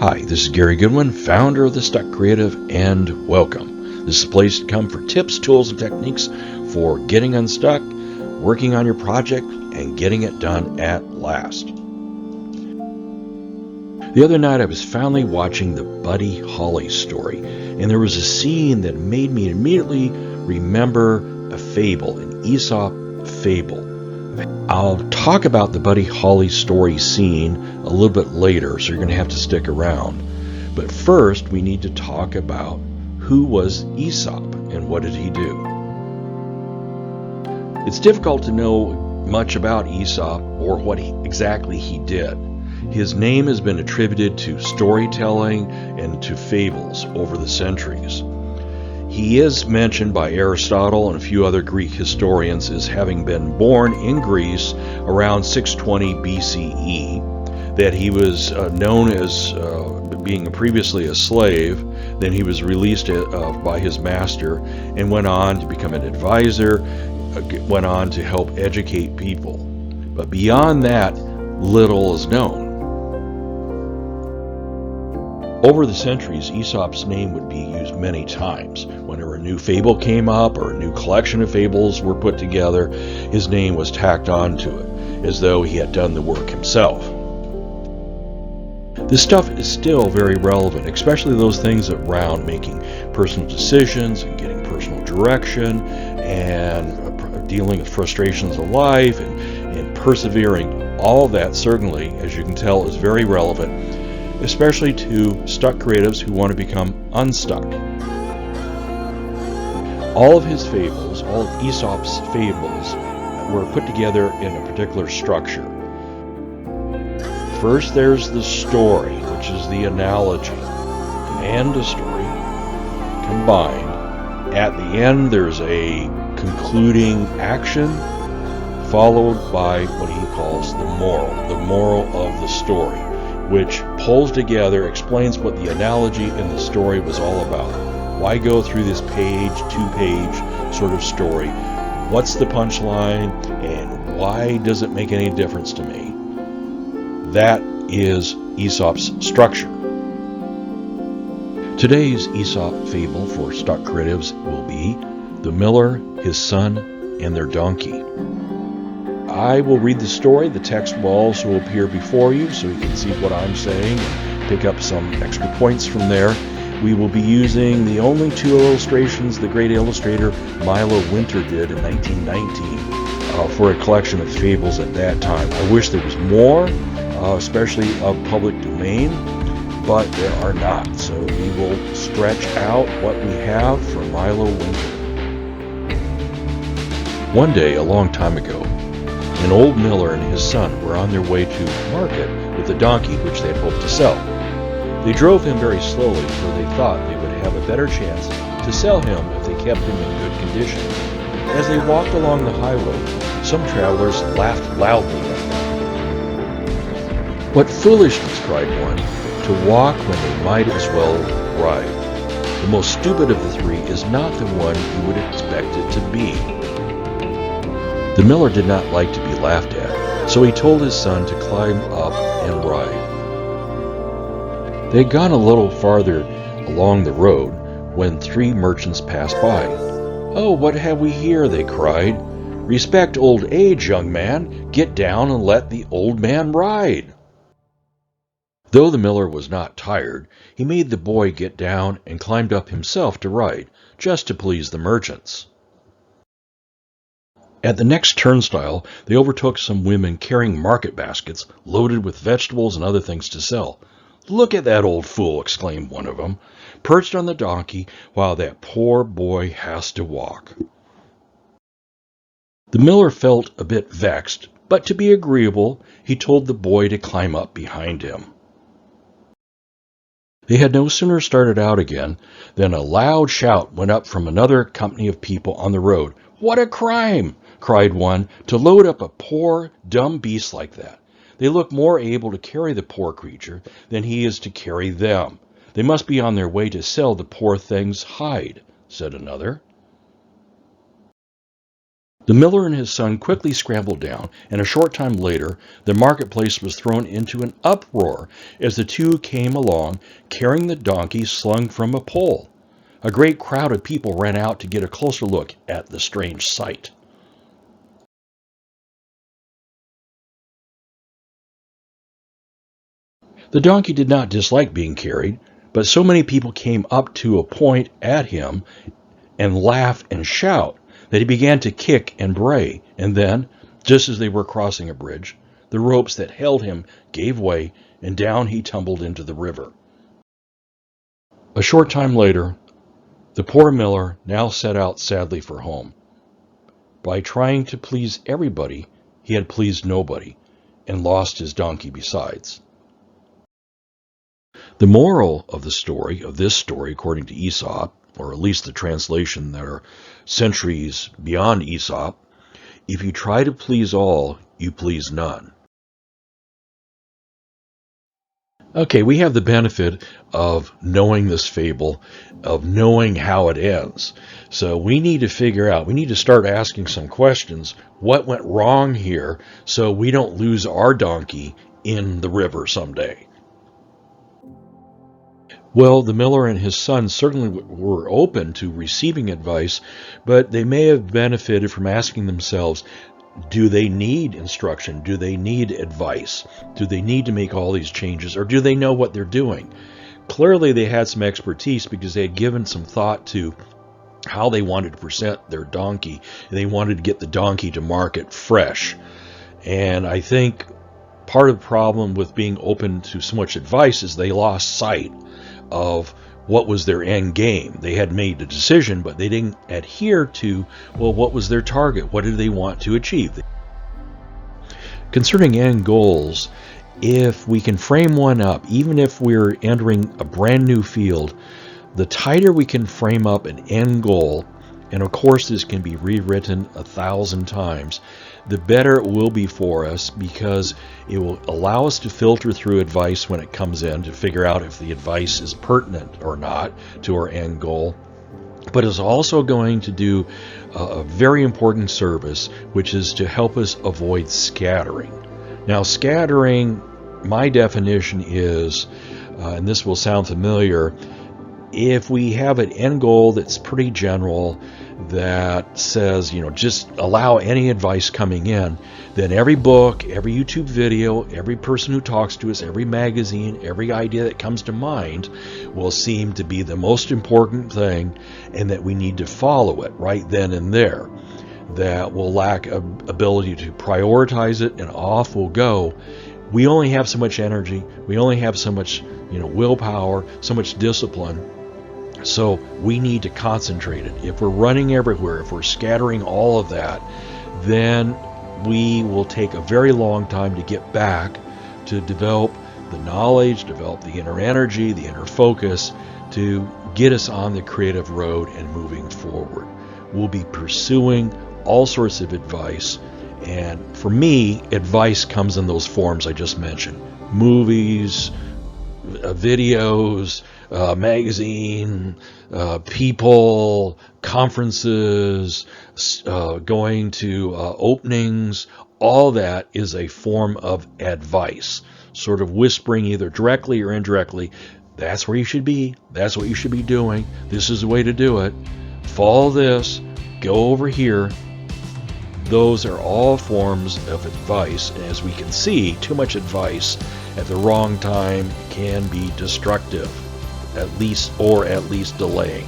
Hi, this is Gary Goodwin, founder of The Stuck Creative, and welcome. This is a place to come for tips, tools, and techniques for getting unstuck, working on your project, and getting it done at last. The other night I was finally watching the Buddy Holly story, and there was a scene that made me immediately remember a fable, an Aesop fable. I'll talk about the Buddy Holly story scene a little bit later, so you're going to have to stick around. But first, we need to talk about who was Aesop and what did he do. It's difficult to know much about Aesop or what exactly he did. His name has been attributed to storytelling and to fables over the centuries. He is mentioned by Aristotle and a few other Greek historians as having been born in Greece around 620 BCE, that he was known as being previously a slave, then he was released by his master and went on to become an advisor, went on to help educate people. But beyond that, little is known. Over the centuries, Aesop's name would be used many times. Whenever a new fable came up or a new collection of fables were put together, his name was tacked onto it, as though he had done the work himself. This stuff is still very relevant, especially those things around making personal decisions and getting personal direction and dealing with frustrations of life and persevering. All of that certainly, as you can tell, is very relevant, especially to stuck creatives who want to become unstuck. All of his fables, all of Aesop's fables, were put together in a particular structure. First, there's the story, which is the analogy, and a story combined. At the end, there's a concluding action, followed by what he calls the moral of the story, which pulls together, explains what the analogy in the story was all about. Why go through this page, two-page sort of story? What's the punchline, and why does it make any difference to me? That is Aesop's structure. Today's Aesop fable for stuck creatives will be The Miller, His Son, and Their Donkey. I will read the story. The text will also appear before you so you can see what I'm saying and pick up some extra points from there. We will be using the only two illustrations the great illustrator Milo Winter did in 1919 for a collection of fables at that time. I wish there was more, especially of public domain, but there are not. So we will stretch out what we have from Milo Winter. One day, a long time ago, an old miller and his son were on their way to market with a donkey which they had hoped to sell. They drove him very slowly, for they thought they would have a better chance to sell him if they kept him in good condition. As they walked along the highway, some travelers laughed loudly at them. "What foolishness," cried one, "to walk when they might as well ride. The most stupid of the three is not the one you would expect it to be." The miller did not like to be laughed at, so he told his son to climb up and ride. They had gone a little farther along the road when three merchants passed by. "Oh, what have we here?" they cried. "Respect old age, young man. Get down and let the old man ride." Though the miller was not tired, he made the boy get down and climbed up himself to ride, just to please the merchants. At the next turnstile, they overtook some women carrying market baskets loaded with vegetables and other things to sell. "Look at that old fool," exclaimed one of them, "perched on the donkey while that poor boy has to walk." The miller felt a bit vexed, but to be agreeable, he told the boy to climb up behind him. They had no sooner started out again than a loud shout went up from another company of people on the road. "What a crime," cried one, "to load up a poor, dumb beast like that. They look more able to carry the poor creature than he is to carry them. They must be on their way to sell the poor thing's hide," said another. The miller and his son quickly scrambled down, and a short time later, the marketplace was thrown into an uproar as the two came along, carrying the donkey slung from a pole. A great crowd of people ran out to get a closer look at the strange sight. The donkey did not dislike being carried, but so many people came up to point at him and laugh and shout that he began to kick and bray, and then, just as they were crossing a bridge, the ropes that held him gave way, and down he tumbled into the river. A short time later, the poor miller now set out sadly for home. By trying to please everybody, he had pleased nobody, and lost his donkey besides. The moral of this story, according to Aesop, or at least the translation that are centuries beyond Aesop, if you try to please all, you please none. Okay, we have the benefit of knowing this fable, of knowing how it ends. So we need to start asking some questions. What went wrong here so we don't lose our donkey in the river someday? Well, the miller and his son certainly were open to receiving advice, but they may have benefited from asking themselves, do they need instruction? Do they need advice? Do they need to make all these changes, or do they know what they're doing? Clearly, they had some expertise because they had given some thought to how they wanted to present their donkey, and they wanted to get the donkey to market fresh. And I think part of the problem with being open to so much advice is they lost sight of what was their end game. They had made a decision, but they didn't adhere to, well, what was their target? What did they want to achieve? Concerning end goals, if we can frame one up, even if we're entering a brand new field, the tighter we can frame up an end goal, and of course this can be rewritten 1,000 times, the better it will be for us, because it will allow us to filter through advice when it comes in to figure out if the advice is pertinent or not to our end goal. But it's also going to do a very important service, which is to help us avoid scattering. Now, scattering, my definition is, and this will sound familiar, if we have an end goal that's pretty general, that says, just allow any advice coming in, then every book, every YouTube video, every person who talks to us, every magazine, every idea that comes to mind will seem to be the most important thing, and that we need to follow it right then and there. That will lack ability to prioritize it, and off we'll go. We only have so much energy, we only have so much willpower, so much discipline. So we need to concentrate it. If we're running everywhere, if we're scattering all of that, then we will take a very long time to get back to develop the knowledge, develop the inner energy, the inner focus to get us on the creative road and moving forward. We'll be pursuing all sorts of advice. And for me, advice comes in those forms I just mentioned. Movies, videos, magazine, people, conferences, going to openings, all that is a form of advice, sort of whispering either directly or indirectly, that's where you should be, that's what you should be doing, this is the way to do it, follow this, go over here. Those are all forms of advice, and as we can see, too much advice at the wrong time can be destructive, at least delaying.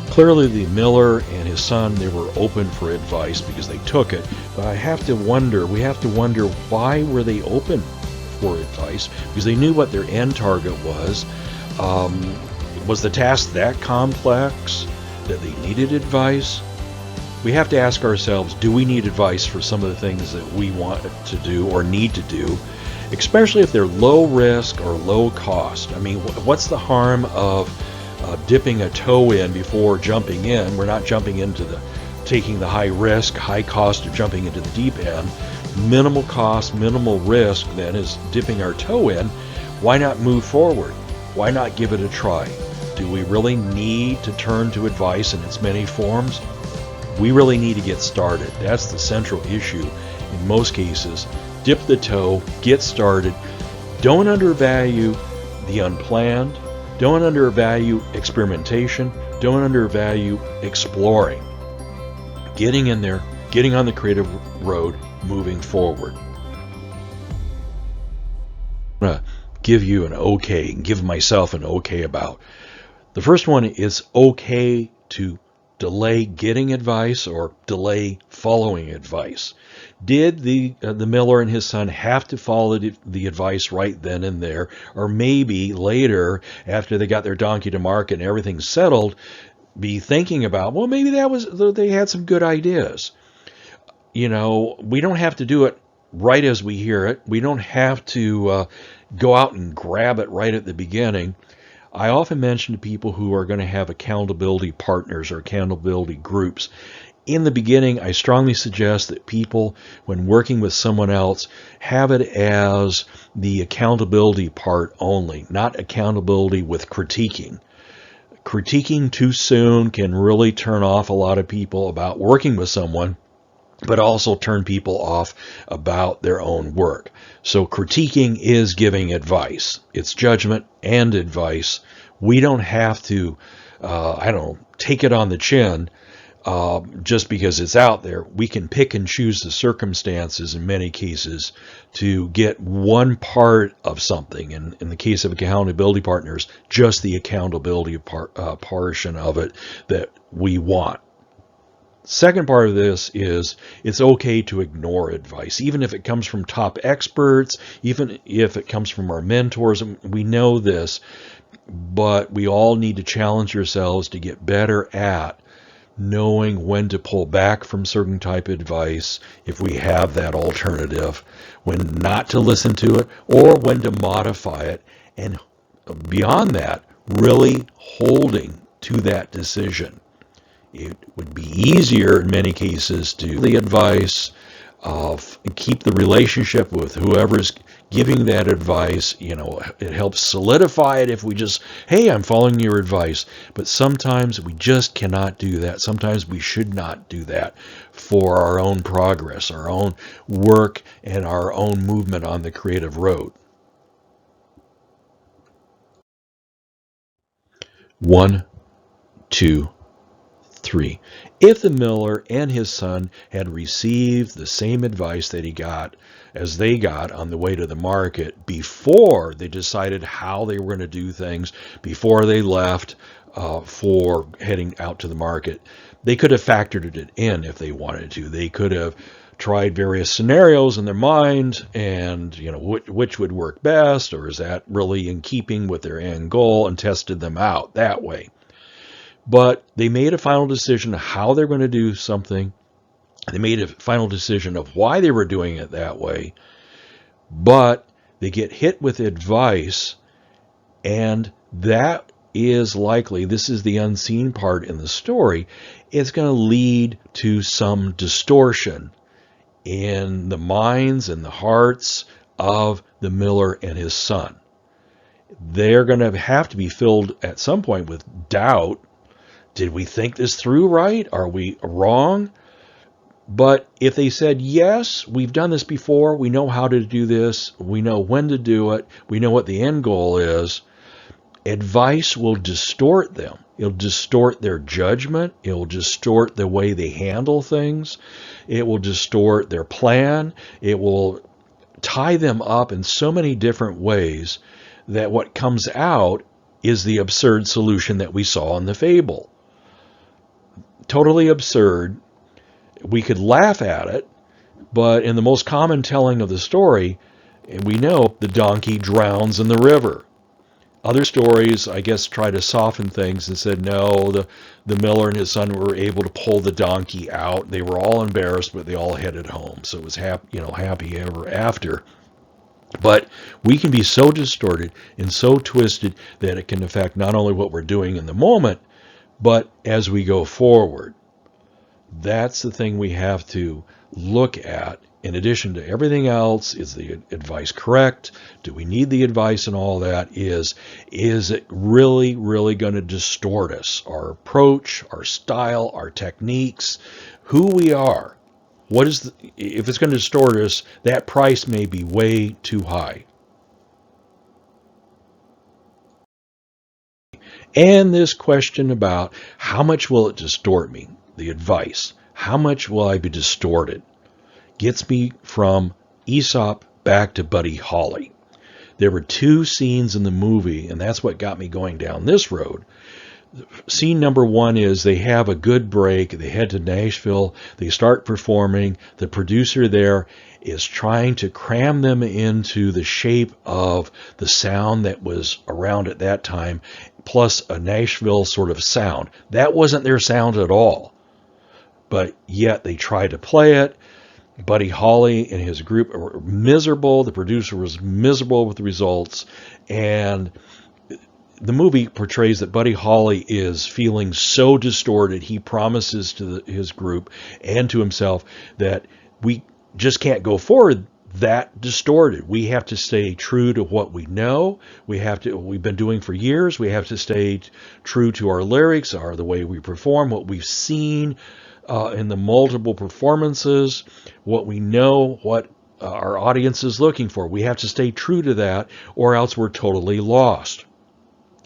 Clearly the miller and his son, they were open for advice because they took it, but we have to wonder why were they open for advice? Because they knew what their end target was. Was the task that complex that they needed advice? We have to ask ourselves, do we need advice for some of the things that we want to do or need to do, especially if they're low risk or low cost? I mean, what's the harm of dipping a toe in before jumping in? We're not jumping into taking the high risk, high cost of jumping into the deep end. Minimal cost, minimal risk then is dipping our toe in. Why not move forward? Why not give it a try? Do we really need to turn to advice in its many forms? We really need to get started. That's the central issue in most cases. Dip the toe, get started. Don't undervalue the unplanned. Don't undervalue experimentation. Don't undervalue exploring. Getting in there, getting on the creative road, moving forward. I'm going to give you an okay, give myself an okay about. The first one is okay to delay getting advice or delay following advice. Did the miller and his son have to follow the advice right then and there, or maybe later after they got their donkey to market and everything's settled, be thinking about, well, maybe they had some good ideas. We don't have to do it right as we hear it. We don't have to go out and grab it right at the beginning. I often mention to people who are going to have accountability partners or accountability groups. In the beginning, I strongly suggest that people, when working with someone else, have it as the accountability part only, not accountability with critiquing. Critiquing too soon can really turn off a lot of people about working with someone, but also turn people off about their own work. So critiquing is giving advice. It's judgment and advice. We don't have to, take it on the chin just because it's out there. We can pick and choose the circumstances in many cases to get one part of something. And in the case of accountability partners, just the accountability portion of it that we want. Second part of this is it's okay to ignore advice, even if it comes from top experts, even if it comes from our mentors. We know this, but we all need to challenge ourselves to get better at knowing when to pull back from certain type of advice if we have that alternative, when not to listen to it, or when to modify it, and beyond that, really holding to that decision. It would be easier in many cases to the advice of keep the relationship with whoever's giving that advice. It helps solidify it if we just, hey, I'm following your advice. But sometimes we just cannot do that. Sometimes we should not do that for our own progress, our own work, and our own movement on the creative road. 1, 2, 3. If the miller and his son had received the same advice that they got on the way to the market before they decided how they were going to do things, before they left for heading out to the market, they could have factored it in if they wanted to. They could have tried various scenarios in their mind and, which would work best, or is that really in keeping with their end goal, and tested them out that way. But they made a final decision of how they're going to do something. They made a final decision of why they were doing it that way. But they get hit with advice, and that is likely, this is the unseen part in the story, it's going to lead to some distortion in the minds and the hearts of the miller and his son. They're going to have to be filled at some point with doubt. Did we think this through right? Are we wrong? But if they said, yes, we've done this before, we know how to do this, we know when to do it, we know what the end goal is, advice will distort them. It'll distort their judgment. It will distort the way they handle things. It will distort their plan. It will tie them up in so many different ways that what comes out is the absurd solution that we saw in the fable. Totally absurd. We could laugh at it, but in the most common telling of the story, we know the donkey drowns in the river. Other stories, I guess, try to soften things and said, no, the miller and his son were able to pull the donkey out. They were all embarrassed, but they all headed home. So it was happy ever after. But we can be so distorted and so twisted that it can affect not only what we're doing in the moment, but as we go forward. That's the thing we have to look at in addition to everything else, is the advice correct? Do we need the advice and all that? Is it really, really going to distort us? Our approach, our style, our techniques, who we are? If it's going to distort us, that price may be way too high. And this question about how much will it distort me? The advice. How much will I be distorted? Gets me from Aesop back to Buddy Holly. There were two scenes in the movie, and that's what got me going down this road. Scene number one is they have a good break. They head to Nashville. They start performing. The producer there is trying to cram them into the shape of the sound that was around at that time, plus a Nashville sort of sound. That wasn't their sound at all. But yet they try to play it. Buddy Holly and his group were miserable. The producer was miserable with the results. And the movie portrays that Buddy Holly is feeling so distorted, he promises to his group and to himself that we just can't go forward that distorted. We have to stay true to what we know. We've been doing for years. We have to stay true to our lyrics, the way we perform, what we've seen in the multiple performances, what we know, what our audience is looking for. We have to stay true to that, or else we're totally lost.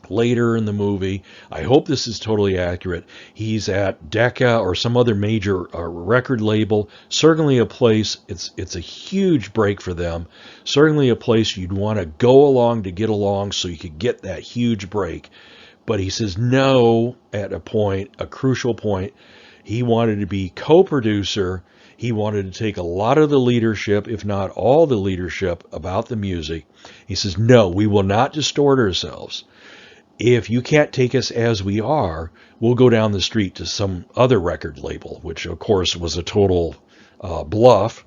Later in the movie, I hope this is totally accurate, he's at Decca or some other major record label, certainly a place, it's a huge break for them, certainly a place you'd want to go along to get along so you could get that huge break. But he says no at a crucial point. He wanted to be co-producer. He wanted to take a lot of the leadership, if not all the leadership, about the music. He says, no, we will not distort ourselves. If you can't take us as we are, we'll go down the street to some other record label, which of course was a total bluff.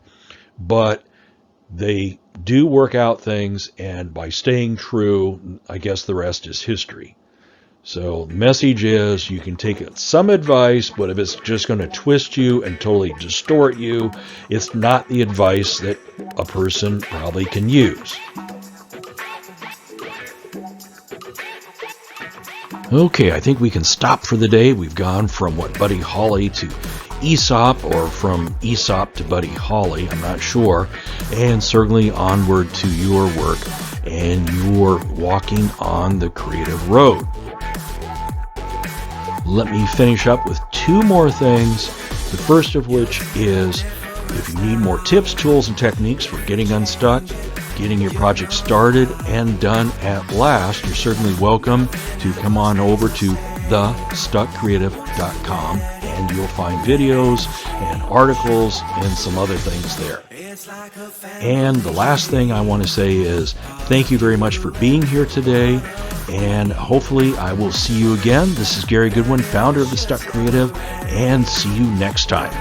But they do work out things, and by staying true, I guess the rest is history. So the message is you can take some advice, but if it's just going to twist you and totally distort you, it's not the advice that a person probably can use. Okay, I think we can stop for the day. We've gone from Buddy Holly to Aesop, or from Aesop to Buddy Holly, I'm not sure, and certainly onward to your work and your walking on the creative road. Let me finish up with two more things, the first of which is if you need more tips, tools, and techniques for getting unstuck, getting your project started and done at last, you're certainly welcome to come on over to thestuckcreative.com, and you'll find videos and articles and some other things there. And the last thing I want to say is thank you very much for being here today, and hopefully I will see you again. This is Gary Goodwin, founder of The Stuck Creative, and see you next time.